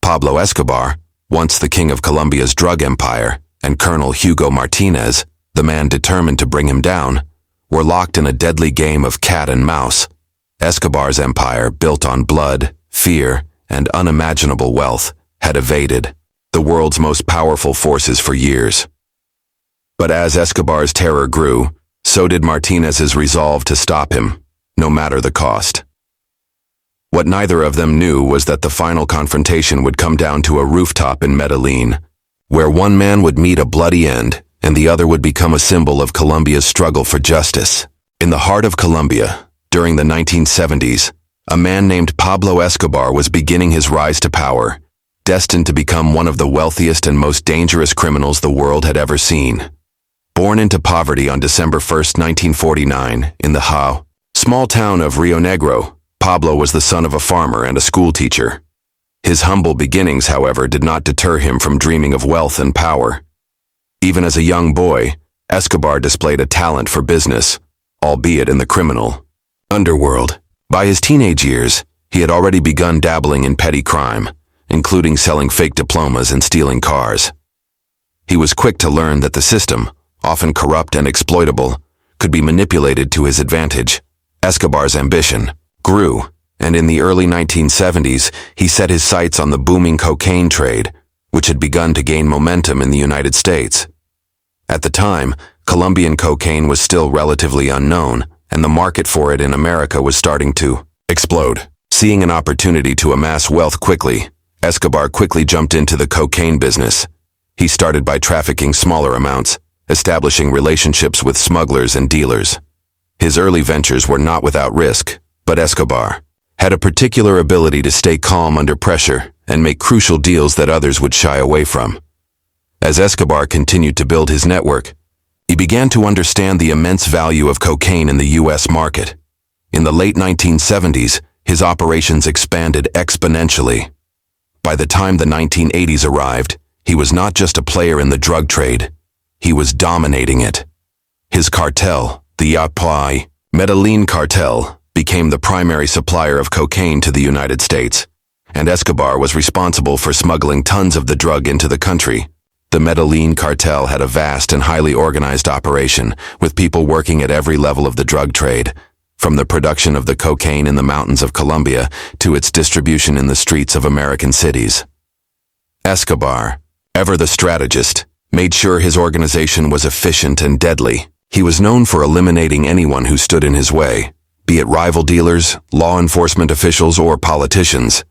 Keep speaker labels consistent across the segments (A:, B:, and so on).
A: Pablo Escobar, once the king of Colombia's drug empire, and Colonel Hugo Martinez, the man determined to bring him down, were locked in a deadly game of cat and mouse. Escobar's empire, built on blood, fear, and unimaginable wealth, had evaded the world's most powerful forces for years. But as Escobar's terror grew, so did Martinez's resolve to stop him, no matter the cost. What neither of them knew was that the final confrontation would come down to a rooftop in Medellin, where one man would meet a bloody end and the other would become a symbol of Colombia's struggle for justice. In the heart of Colombia, during the 1970s, a man named Pablo Escobar was beginning his rise to power, destined to become one of the wealthiest and most dangerous criminals the world had ever seen. Born into poverty on December 1, 1949, in the small town of Rio Negro, Pablo was the son of a farmer and a schoolteacher. His humble beginnings, however, did not deter him from dreaming of wealth and power. Even as a young boy, Escobar displayed a talent for business, albeit in the criminal underworld. By his teenage years, he had already begun dabbling in petty crime, including selling fake diplomas and stealing cars. He was quick to learn that the system, often corrupt and exploitable, could be manipulated to his advantage. Escobar's ambition grew, and in the early 1970s, he set his sights on the booming cocaine trade, which had begun to gain momentum in the United States. At the time, Colombian cocaine was still relatively unknown, and the market for it in America was starting to explode. Seeing an opportunity to amass wealth quickly, Escobar quickly jumped into the cocaine business. He started by trafficking smaller amounts, establishing relationships with smugglers and dealers. His early ventures were not without risk, but Escobar had a particular ability to stay calm under pressure and make crucial deals that others would shy away from. As Escobar continued to build his network, he began to understand the immense value of cocaine in the U.S. market. In the late 1970s, his operations expanded exponentially. By the time the 1980s arrived, he was not just a player in the drug trade, he was dominating it. His cartel, the Medellín Cartel, became the primary supplier of cocaine to the United States, and Escobar was responsible for smuggling tons of the drug into the country. The Medellín Cartel had a vast and highly organized operation, with people working at every level of the drug trade, from the production of the cocaine in the mountains of Colombia to its distribution in the streets of American cities. Escobar, ever the strategist, made sure his organization was efficient and deadly. He was known for eliminating anyone who stood in his way, be it rival dealers, law enforcement officials, or politicians.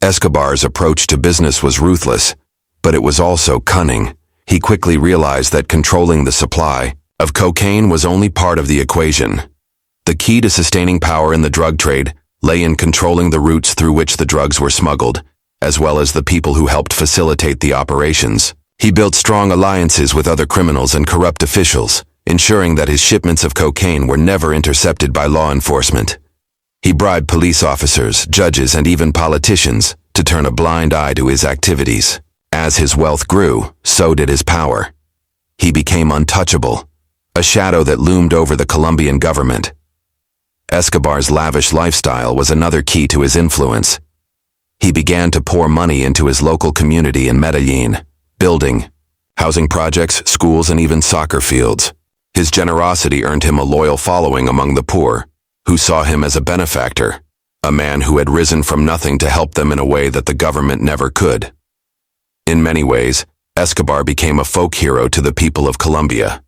A: Escobar's approach to business was ruthless, but it was also cunning. He quickly realized that controlling the supply of cocaine was only part of the equation. The key to sustaining power in the drug trade lay in controlling the routes through which the drugs were smuggled, as well as the people who helped facilitate the operations. He built strong alliances with other criminals and corrupt officials, ensuring that his shipments of cocaine were never intercepted by law enforcement. He bribed police officers, judges, and even politicians to turn a blind eye to his activities. As his wealth grew, so did his power. He became untouchable, a shadow that loomed over the Colombian government. Escobar's lavish lifestyle was another key to his influence. He began to pour money into his local community in Medellin, building housing projects, schools, and even soccer fields. His generosity earned him a loyal following among the poor, who saw him as a benefactor, a man who had risen from nothing to help them in a way that the government never could. In many ways, Escobar became a folk hero to the people of Colombia.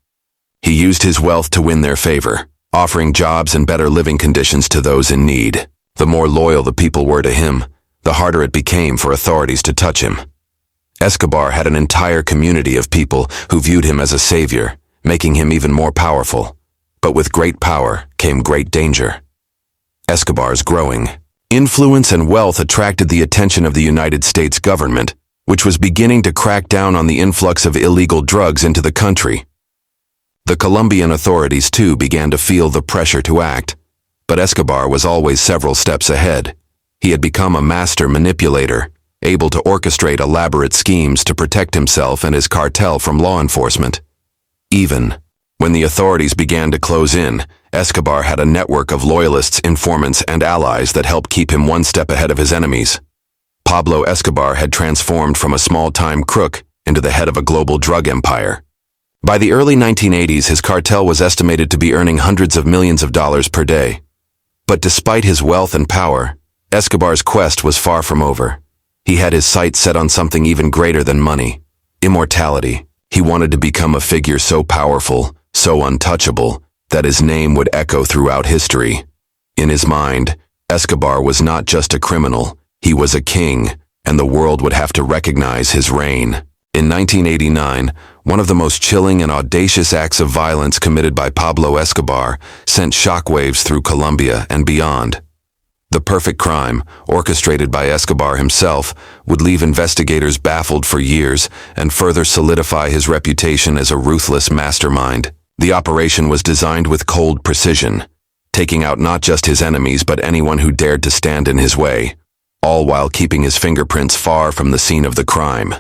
A: He used his wealth to win their favor, offering jobs and better living conditions to those in need. The more loyal the people were to him, the harder it became for authorities to touch him. Escobar had an entire community of people who viewed him as a savior, making him even more powerful. But with great power came great danger. Escobar's growing influence and wealth attracted the attention of the United States government, which was beginning to crack down on the influx of illegal drugs into the country. The Colombian authorities, too, began to feel the pressure to act, but Escobar was always several steps ahead. He had become a master manipulator, able to orchestrate elaborate schemes to protect himself and his cartel from law enforcement. Even when the authorities began to close in, Escobar had a network of loyalists, informants, and allies that helped keep him one step ahead of his enemies. Pablo Escobar had transformed from a small-time crook into the head of a global drug empire. By the early 1980s, his cartel was estimated to be earning hundreds of millions of dollars per day. But despite his wealth and power, Escobar's quest was far from over. He had his sights set on something even greater than money: immortality. He wanted to become a figure so powerful, so untouchable, that his name would echo throughout history. In his mind, Escobar was not just a criminal, he was a king, and the world would have to recognize his reign. In 1989, one of the most chilling and audacious acts of violence committed by Pablo Escobar sent shockwaves through Colombia and beyond. The perfect crime, orchestrated by Escobar himself, would leave investigators baffled for years and further solidify his reputation as a ruthless mastermind. The operation was designed with cold precision, taking out not just his enemies but anyone who dared to stand in his way, all while keeping his fingerprints far from the scene of the crime.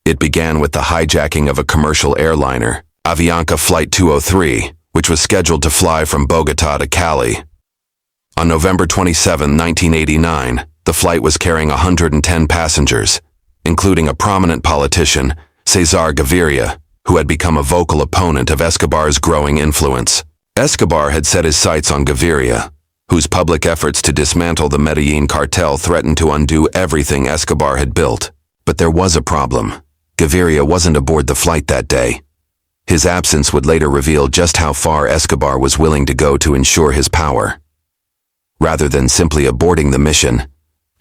A: It began with the hijacking of a commercial airliner, Avianca Flight 203, which was scheduled to fly from Bogota to Cali. On November 27, 1989, the flight was carrying 110 passengers, including a prominent politician, Cesar Gaviria, who had become a vocal opponent of Escobar's growing influence. Escobar had set his sights on Gaviria, whose public efforts to dismantle the Medellín Cartel threatened to undo everything Escobar had built. But there was a problem. Gaviria wasn't aboard the flight that day. His absence would later reveal just how far Escobar was willing to go to ensure his power. Rather than simply aborting the mission,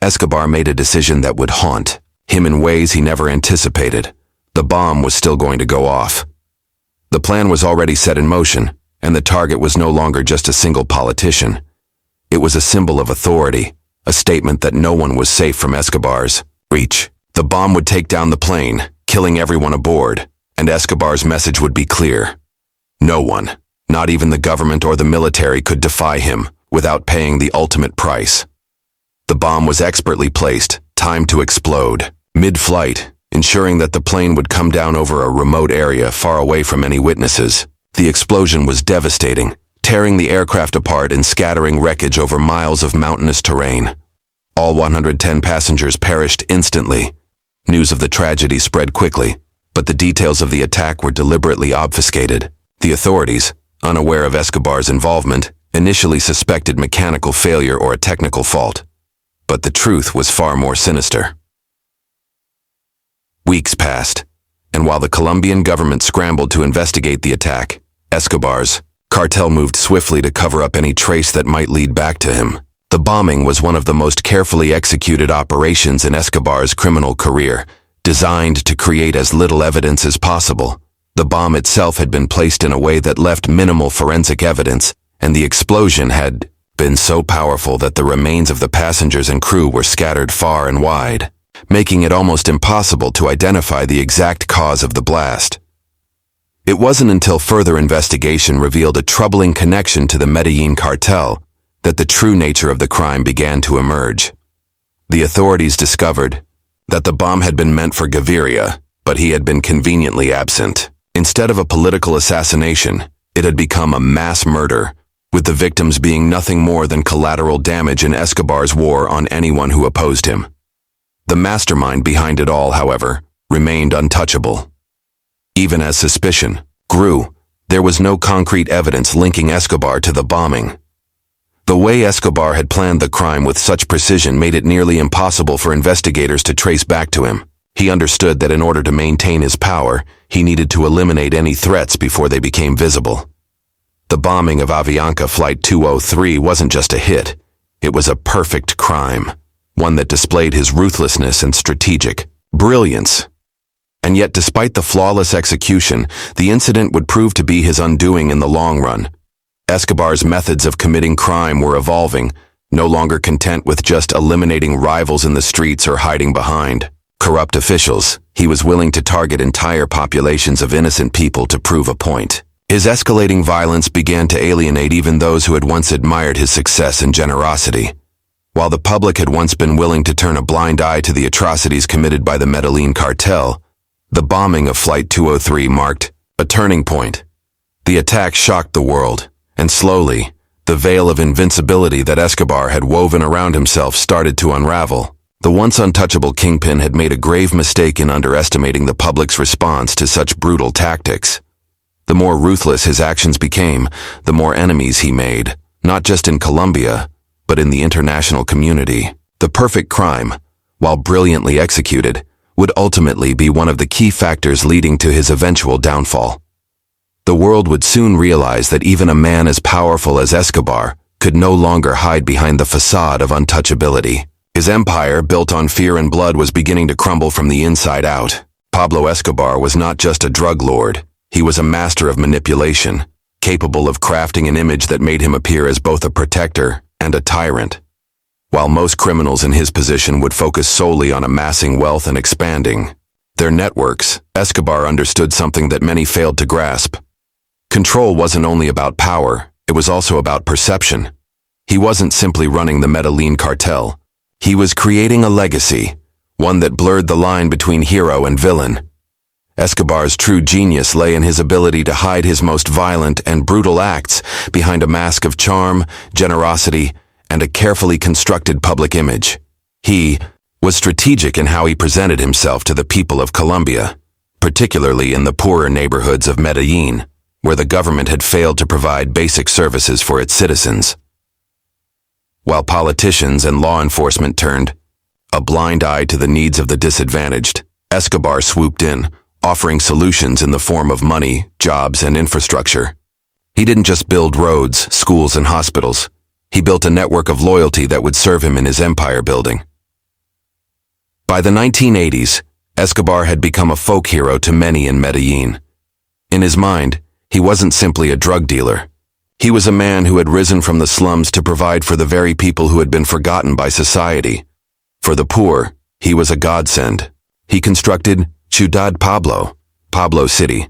A: Escobar made a decision that would haunt him in ways he never anticipated. The bomb was still going to go off. The plan was already set in motion, and the target was no longer just a single politician. It was a symbol of authority, a statement that no one was safe from Escobar's reach. The bomb would take down the plane, killing everyone aboard, and Escobar's message would be clear. No one, not even the government or the military, could defy him without paying the ultimate price. The bomb was expertly placed, timed to explode, mid-flight, ensuring that the plane would come down over a remote area far away from any witnesses. The explosion was devastating, tearing the aircraft apart and scattering wreckage over miles of mountainous terrain. All 110 passengers perished instantly. News of the tragedy spread quickly, but the details of the attack were deliberately obfuscated. The authorities, unaware of Escobar's involvement, initially suspected mechanical failure or a technical fault. But the truth was far more sinister. Weeks passed, and while the Colombian government scrambled to investigate the attack, Escobar's cartel moved swiftly to cover up any trace that might lead back to him. The bombing was one of the most carefully executed operations in Escobar's criminal career, designed to create as little evidence as possible. The bomb itself had been placed in a way that left minimal forensic evidence, and the explosion had been so powerful that the remains of the passengers and crew were scattered far and wide, making it almost impossible to identify the exact cause of the blast. It wasn't until further investigation revealed a troubling connection to the Medellín Cartel that the true nature of the crime began to emerge. The authorities discovered that the bomb had been meant for Gaviria, but he had been conveniently absent. Instead of a political assassination, it had become a mass murder, with the victims being nothing more than collateral damage in Escobar's war on anyone who opposed him. The mastermind behind it all, however, remained untouchable. Even as suspicion grew, there was no concrete evidence linking Escobar to the bombing. The way Escobar had planned the crime with such precision made it nearly impossible for investigators to trace back to him. He understood that in order to maintain his power, he needed to eliminate any threats before they became visible. The bombing of Avianca Flight 203 wasn't just a hit, it was a perfect crime, one that displayed his ruthlessness and strategic brilliance. And yet, despite the flawless execution, the incident would prove to be his undoing in the long run. Escobar's methods of committing crime were evolving, no longer content with just eliminating rivals in the streets or hiding behind corrupt officials. He was willing to target entire populations of innocent people to prove a point. His escalating violence began to alienate even those who had once admired his success and generosity. While the public had once been willing to turn a blind eye to the atrocities committed by the Medellín Cartel, the bombing of Flight 203 marked a turning point. The attack shocked the world, and slowly, the veil of invincibility that Escobar had woven around himself started to unravel. The once untouchable kingpin had made a grave mistake in underestimating the public's response to such brutal tactics. The more ruthless his actions became, the more enemies he made, not just in Colombia, but in the international community. The perfect crime, while brilliantly executed, would ultimately be one of the key factors leading to his eventual downfall. The world would soon realize that even a man as powerful as Escobar could no longer hide behind the facade of untouchability. His empire, built on fear and blood, was beginning to crumble from the inside out. Pablo Escobar was not just a drug lord. He was a master of manipulation, capable of crafting an image that made him appear as both a protector and a tyrant. While most criminals in his position would focus solely on amassing wealth and expanding their networks, Escobar understood something that many failed to grasp. Control wasn't only about power, it was also about perception. He wasn't simply running the Medellín Cartel. He was creating a legacy, one that blurred the line between hero and villain. Escobar's true genius lay in his ability to hide his most violent and brutal acts behind a mask of charm, generosity, and a carefully constructed public image. He was strategic in how he presented himself to the people of Colombia, particularly in the poorer neighborhoods of Medellin, where the government had failed to provide basic services for its citizens. While politicians and law enforcement turned a blind eye to the needs of the disadvantaged, Escobar swooped in, offering solutions in the form of money, jobs, and infrastructure. He didn't just build roads, schools, and hospitals. He built a network of loyalty that would serve him in his empire building. By the 1980s, Escobar had become a folk hero to many in Medellin. In his mind, he wasn't simply a drug dealer. He was a man who had risen from the slums to provide for the very people who had been forgotten by society. For the poor, he was a godsend. He constructed Ciudad Pablo City,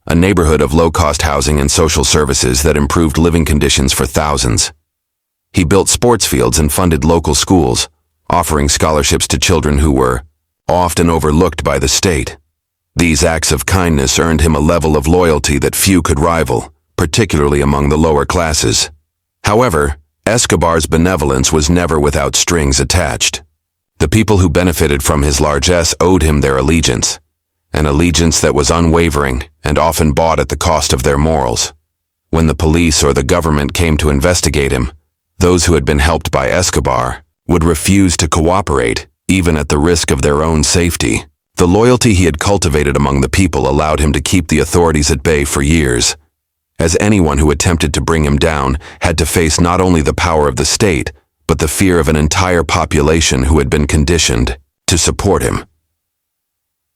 A: a neighborhood of low-cost housing and social services that improved living conditions for thousands. He built sports fields and funded local schools, offering scholarships to children who were often overlooked by the state. These acts of kindness earned him a level of loyalty that few could rival, particularly among the lower classes. However, Escobar's benevolence was never without strings attached. The people who benefited from his largesse owed him their allegiance, an allegiance that was unwavering and often bought at the cost of their morals. When the police or the government came to investigate him, those who had been helped by Escobar would refuse to cooperate, even at the risk of their own safety. The loyalty he had cultivated among the people allowed him to keep the authorities at bay for years, as anyone who attempted to bring him down had to face not only the power of the state, but the fear of an entire population who had been conditioned to support him.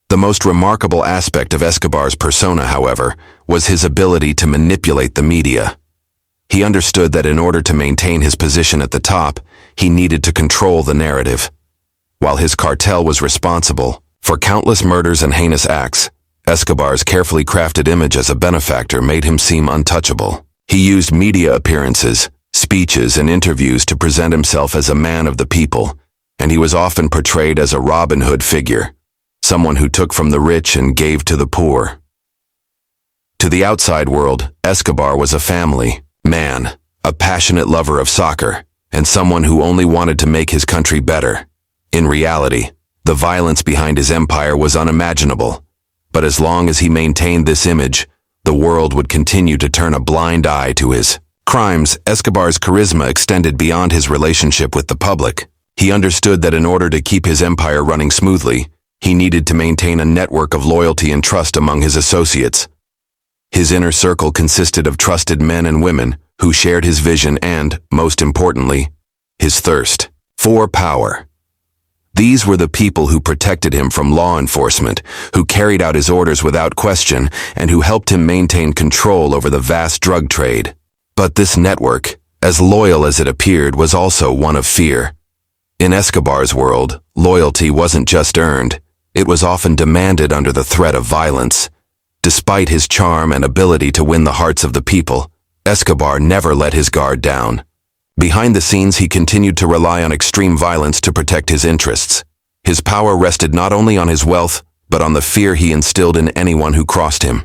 A: The most remarkable aspect of Escobar's persona, however, was his ability to manipulate the media. He understood that in order to maintain his position at the top, he needed to control the narrative. While his cartel was responsible for countless murders and heinous acts, Escobar's carefully crafted image as a benefactor made him seem untouchable. He used media appearances, speeches, and interviews to present himself as a man of the people, and he was often portrayed as a Robin Hood figure, someone who took from the rich and gave to the poor. To the outside world, Escobar was a family man, a passionate lover of soccer, and someone who only wanted to make his country better. In reality, the violence behind his empire was unimaginable, but as long as he maintained this image, the world would continue to turn a blind eye to his crimes. Escobar's charisma extended beyond his relationship with the public. He understood that in order to keep his empire running smoothly, he needed to maintain a network of loyalty and trust among his associates. His inner circle consisted of trusted men and women who shared his vision and, most importantly, his thirst for power. These were the people who protected him from law enforcement, who carried out his orders without question, and who helped him maintain control over the vast drug trade. But this network, as loyal as it appeared, was also one of fear. In Escobar's world, loyalty wasn't just earned, it was often demanded under the threat of violence. Despite his charm and ability to win the hearts of the people, Escobar never let his guard down. Behind the scenes, he continued to rely on extreme violence to protect his interests. His power rested not only on his wealth, but on the fear he instilled in anyone who crossed him.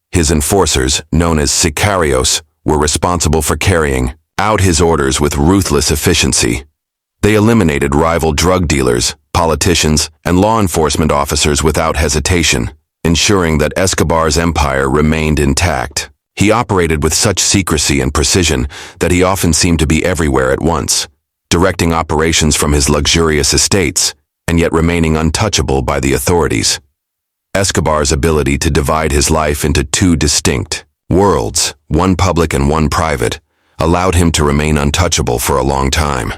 A: His enforcers, known as sicarios, were responsible for carrying out his orders with ruthless efficiency. They eliminated rival drug dealers, politicians, and law enforcement officers without hesitation, ensuring that Escobar's empire remained intact. He operated with such secrecy and precision that he often seemed to be everywhere at once, directing operations from his luxurious estates, and yet remaining untouchable by the authorities. Escobar's ability to divide his life into two distinct worlds, one public and one private, allowed him to remain untouchable for a long time.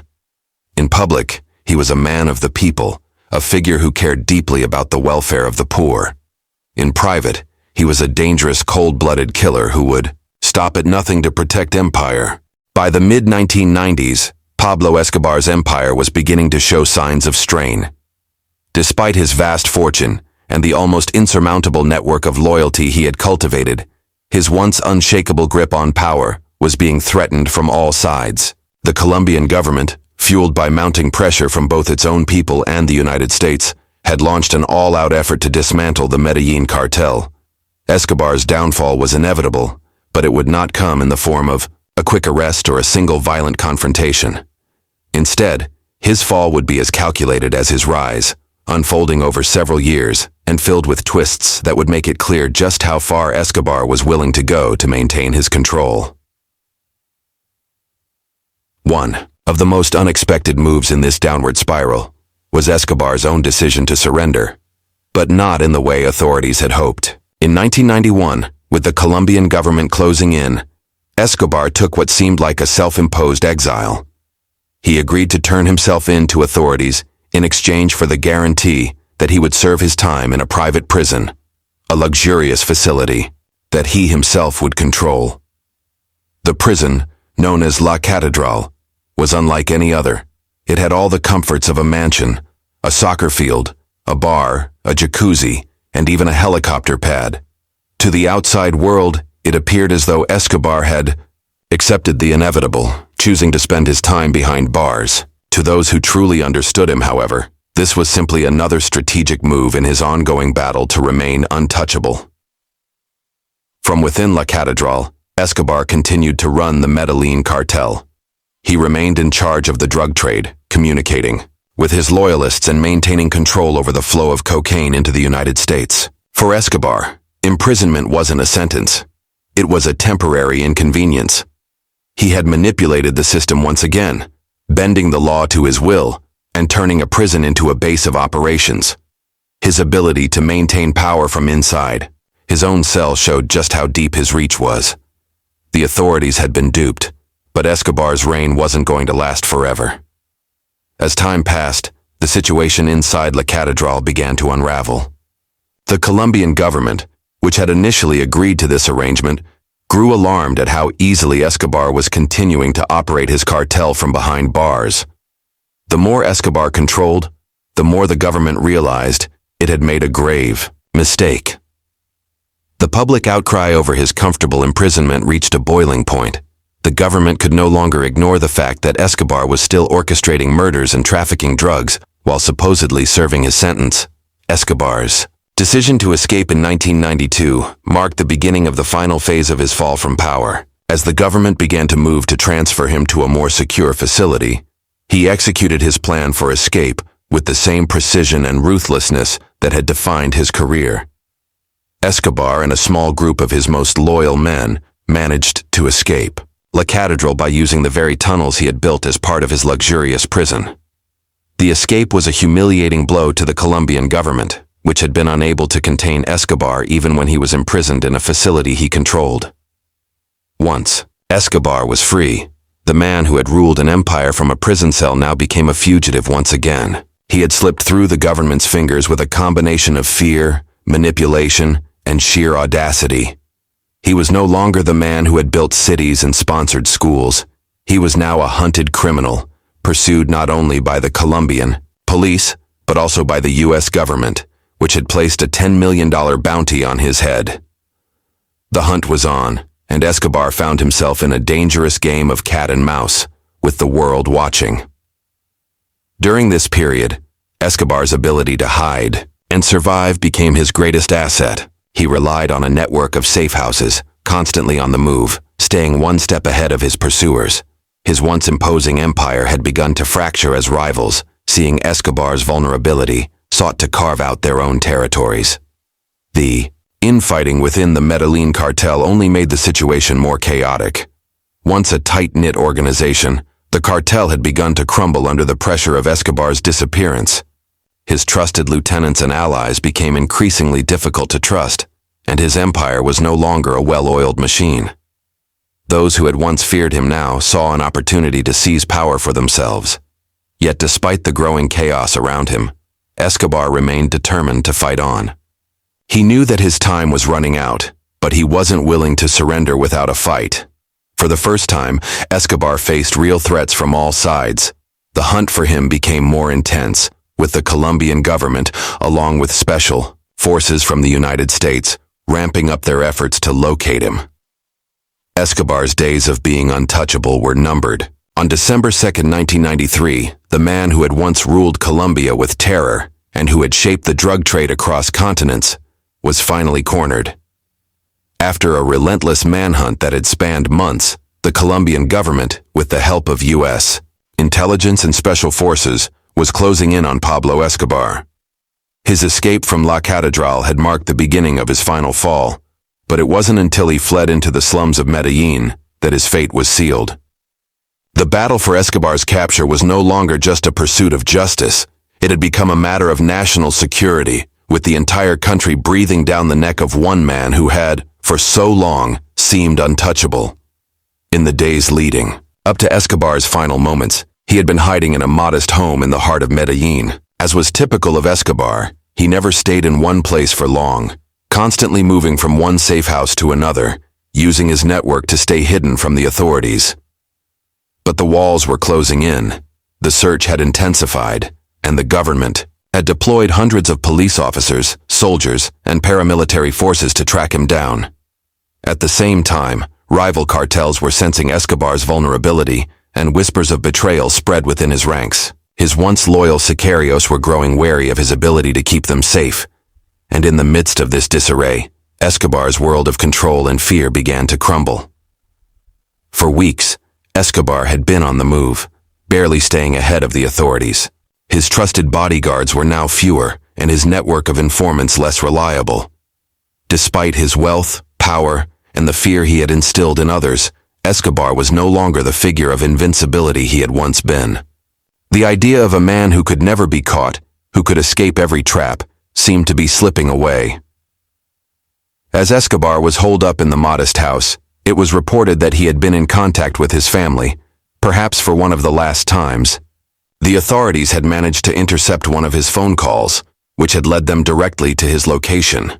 A: In public, he was a man of the people, a figure who cared deeply about the welfare of the poor. In private, he was a dangerous, cold-blooded killer who would stop at nothing to protect empire. By the mid-1990s, Pablo Escobar's empire was beginning to show signs of strain. Despite his vast fortune and the almost insurmountable network of loyalty he had cultivated, his once unshakable grip on power was being threatened from all sides. The Colombian government, fueled by mounting pressure from both its own people and the United States, had launched an all-out effort to dismantle the Medellín Cartel. Escobar's downfall was inevitable, but it would not come in the form of a quick arrest or a single violent confrontation. Instead, his fall would be as calculated as his rise, unfolding over several years and filled with twists that would make it clear just how far Escobar was willing to go to maintain his control. One of the most unexpected moves in this downward spiral was Escobar's own decision to surrender, but not in the way authorities had hoped. In 1991, with the Colombian government closing in, Escobar took what seemed like a self-imposed exile. He agreed to turn himself in to authorities in exchange for the guarantee that he would serve his time in a private prison, a luxurious facility that he himself would control. The prison, known as La Catedral, was unlike any other. It had all the comforts of a mansion, a soccer field, a bar, a jacuzzi, and even a helicopter pad. To the outside world, it appeared as though Escobar had accepted the inevitable, choosing to spend his time behind bars. To those who truly understood him, however, this was simply another strategic move in his ongoing battle to remain untouchable. From within La Catedral, Escobar continued to run the Medellín Cartel. He remained in charge of the drug trade, communicating with his loyalists and maintaining control over the flow of cocaine into the United States. For Escobar, imprisonment wasn't a sentence. It was a temporary inconvenience. He had manipulated the system once again, bending the law to his will and turning a prison into a base of operations. His ability to maintain power from inside his own cell showed just how deep his reach was. The authorities had been duped, but Escobar's reign wasn't going to last forever. As time passed, the situation inside La Catedral began to unravel. The Colombian government, which had initially agreed to this arrangement, grew alarmed at how easily Escobar was continuing to operate his cartel from behind bars. The more Escobar controlled, the more the government realized it had made a grave mistake. The public outcry over his comfortable imprisonment reached a boiling point. The government could no longer ignore the fact that Escobar was still orchestrating murders and trafficking drugs while supposedly serving his sentence. Escobar's decision to escape in 1992 marked the beginning of the final phase of his fall from power. As the government began to move to transfer him to a more secure facility, he executed his plan for escape with the same precision and ruthlessness that had defined his career. Escobar and a small group of his most loyal men managed to escape La Catedral by using the very tunnels he had built as part of his luxurious prison. The escape was a humiliating blow to the Colombian government, which had been unable to contain Escobar even when he was imprisoned in a facility he controlled. Once Escobar was free, the man who had ruled an empire from a prison cell now became a fugitive once again. He had slipped through the government's fingers with a combination of fear, manipulation, and sheer audacity. He was no longer the man who had built cities and sponsored schools. He was now a hunted criminal, pursued not only by the Colombian police, but also by the U.S. government, which had placed a $10 million bounty on his head. The hunt was on, and Escobar found himself in a dangerous game of cat and mouse, with the world watching. During this period, Escobar's ability to hide and survive became his greatest asset. He relied on a network of safe houses, constantly on the move, staying one step ahead of his pursuers. His once imposing empire had begun to fracture as rivals, seeing Escobar's vulnerability, sought to carve out their own territories. The infighting within the Medellín Cartel only made the situation more chaotic. Once a tight-knit organization, the cartel had begun to crumble under the pressure of Escobar's disappearance. His trusted lieutenants and allies became increasingly difficult to trust, and his empire was no longer a well-oiled machine. Those who had once feared him now saw an opportunity to seize power for themselves. Yet despite the growing chaos around him, Escobar remained determined to fight on. He knew that his time was running out, but he wasn't willing to surrender without a fight. For the first time, Escobar faced real threats from all sides. The hunt for him became more intense, with the Colombian government, along with special forces from the United States, ramping up their efforts to locate him. Escobar's days of being untouchable were numbered. On December 2, 1993, the man who had once ruled Colombia with terror and who had shaped the drug trade across continents was finally cornered. After a relentless manhunt that had spanned months, the Colombian government, with the help of U.S. intelligence and special forces, was closing in on Pablo Escobar. His escape from La Catedral had marked the beginning of his final fall, but it wasn't until he fled into the slums of Medellin that his fate was sealed. The battle for Escobar's capture was no longer just a pursuit of justice. It had become a matter of national security, with the entire country breathing down the neck of one man who had, for so long, seemed untouchable. In the days leading up to Escobar's final moments, he had been hiding in a modest home in the heart of Medellin. As was typical of Escobar, he never stayed in one place for long, constantly moving from one safe house to another, using his network to stay hidden from the authorities. But the walls were closing in, the search had intensified, and the government had deployed hundreds of police officers, soldiers, and paramilitary forces to track him down. At the same time, rival cartels were sensing Escobar's vulnerability, and whispers of betrayal spread within his ranks. His once loyal sicarios were growing wary of his ability to keep them safe, and in the midst of this disarray, Escobar's world of control and fear began to crumble. For weeks, Escobar had been on the move, barely staying ahead of the authorities. His trusted bodyguards were now fewer, and his network of informants less reliable. Despite his wealth, power, and the fear he had instilled in others, Escobar was no longer the figure of invincibility he had once been. The idea of a man who could never be caught, who could escape every trap, seemed to be slipping away. As Escobar was holed up in the modest house, it was reported that he had been in contact with his family, perhaps for one of the last times. The authorities had managed to intercept one of his phone calls, which had led them directly to his location.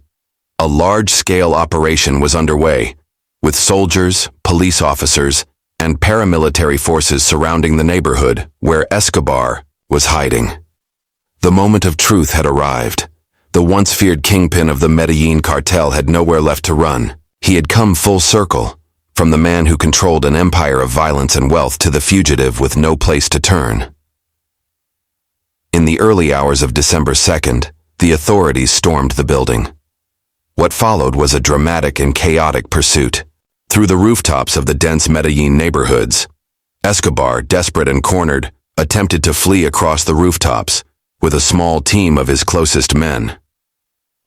A: A large-scale operation was underway, with soldiers, police officers, and paramilitary forces surrounding the neighborhood where Escobar was hiding. The moment of truth had arrived. The once feared kingpin of the Medellín Cartel had nowhere left to run. He had come full circle, from the man who controlled an empire of violence and wealth to the fugitive with no place to turn. In the early hours of December 2nd, the authorities stormed the building. What followed was a dramatic and chaotic pursuit. Through the rooftops of the dense Medellin neighborhoods, Escobar, desperate and cornered, attempted to flee across the rooftops with a small team of his closest men.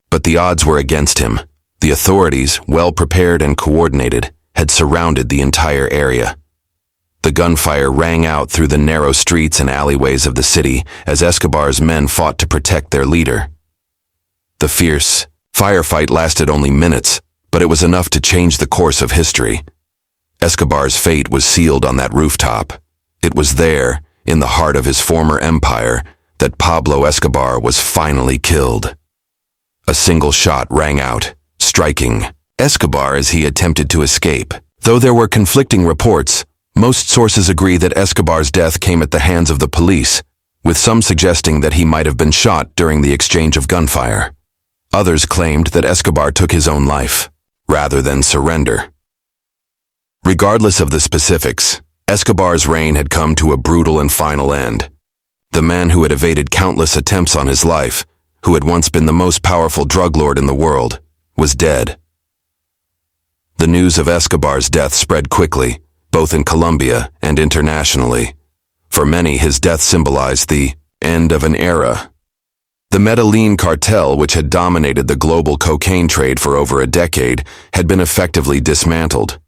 A: But the odds were against him. The authorities, well prepared and coordinated, had surrounded the entire area. The gunfire rang out through the narrow streets and alleyways of the city as Escobar's men fought to protect their leader. The fierce firefight lasted only minutes, but it was enough to change the course of history. Escobar's fate was sealed on that rooftop. It was there, in the heart of his former empire, that Pablo Escobar was finally killed. A single shot rang out, striking Escobar as he attempted to escape. Though there were conflicting reports, most sources agree that Escobar's death came at the hands of the police, with some suggesting that he might have been shot during the exchange of gunfire. Others claimed that Escobar took his own life, rather than surrender. Regardless of the specifics, Escobar's reign had come to a brutal and final end. The man who had evaded countless attempts on his life, who had once been the most powerful drug lord in the world, was dead. The news of Escobar's death spread quickly, both in Colombia and internationally. For many, his death symbolized the End of an era. The Medellín Cartel, which had dominated the global cocaine trade for over a decade, had been effectively dismantled.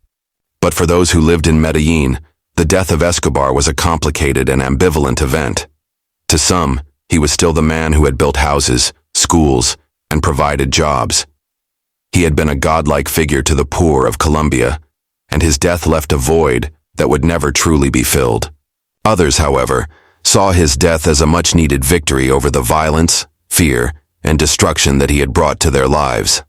A: But for those who lived in Medellin, the death of Escobar was a complicated and ambivalent event. To some, he was still the man who had built houses, schools, and provided jobs. He had been a godlike figure to the poor of Colombia, and his death left a void that would never truly be filled. Others, however, saw his death as a much-needed victory over the violence, fear, and destruction that he had brought to their lives.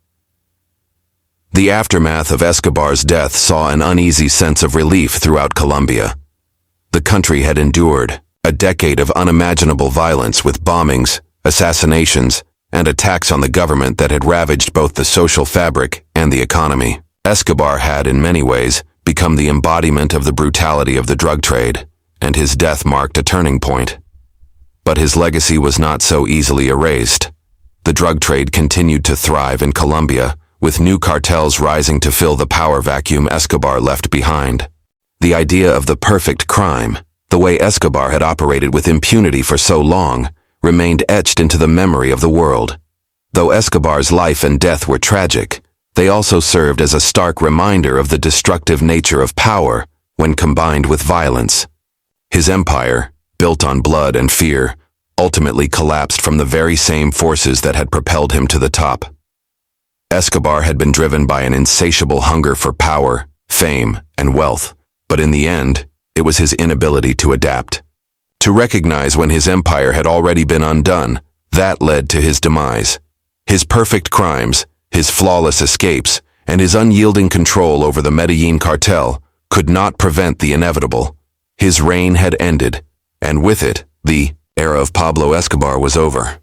A: The aftermath of Escobar's death saw an uneasy sense of relief throughout Colombia. The country had endured a decade of unimaginable violence with bombings, assassinations, and attacks on the government that had ravaged both the social fabric and the economy. Escobar had, in many ways, become the embodiment of the brutality of the drug trade, and his death marked a turning point. But his legacy was not so easily erased. The drug trade continued to thrive in Colombia, with new cartels rising to fill the power vacuum Escobar left behind. The idea of the perfect crime, the way Escobar had operated with impunity for so long, remained etched into the memory of the world. Though Escobar's life and death were tragic, they also served as a stark reminder of the destructive nature of power when combined with violence. His empire, built on blood and fear, ultimately collapsed from the very same forces that had propelled him to the top. Escobar had been driven by an insatiable hunger for power, fame, and wealth, but in the end, it was his inability to adapt. To recognize when his empire had already been undone, that led to his demise. His perfect crimes, his flawless escapes, and his unyielding control over the Medellín Cartel could not prevent the inevitable. His reign had ended, and with it, the era of Pablo Escobar was over.